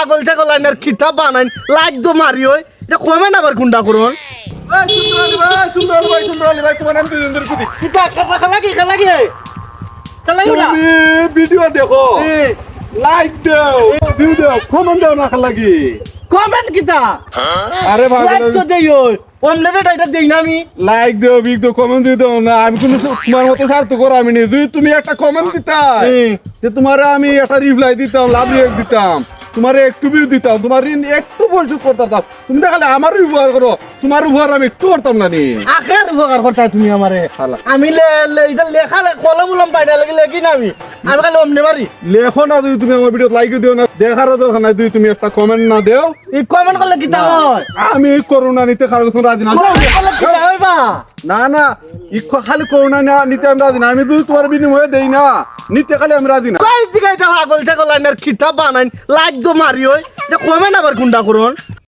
পাগল ঠাগল আইনার খিতা বানাইন লাইক দো মারি ওই এটা কমে না আবার গুন্ডা করুন সুন্দর আলী ভাই তোমার নাম দুজন ধরে খুদি খিতা খেলা কি না ভিডিও দেখো লাইক দাও ভিউ দাও কমেন্ট দাও না লাগি কমেন্ট কিতা আরে ভাই লাইক তো দেই ওই অমনে তো এটা দেই না আমি লাইক দাও বিগ দাও কমেন্ট দাও না আমি কোনো তোমার মতো স্বার্থ করো আমি নেই যদি তুমি একটা কমেন্ট দিতা যে তোমার আমি একটা রিপ্লাই দিতাম লাভ রিয়েক্ট দিতাম তোমার একটু ভিউ দিতাম তোমার একটু পরিচয় করতাম তুমি দেখালে আমার উপহার করো তোমার উপহার আমি একটু করতাম না নি আখের উপকার করতা তুমি আমারে আমি এটা লেখা কলম উলম পাই না লেখি না আমি খালি অমনে মারি লেখো না যদি তুমি আমার ভিডিও লাইক দিও না দেখারও দরকার নাই যদি তুমি একটা কমেন্ট না দেও এই কমেন্ট করলে কিতা হয় আমি করোনা নিতে কারো কোনো রাজি না করলে কিতা হইবা না খালি করোনা না নিতে আমি রাজি না আমি যদি তোমার বিনিময়ে দেই না নিতে খালি আমি রাজি না কই দিকে এটা পাগল ঠাগল আইনার খিতা বানাইন লাইক দো মারি ওই এটা কমে না আবার গুন্ডা করুন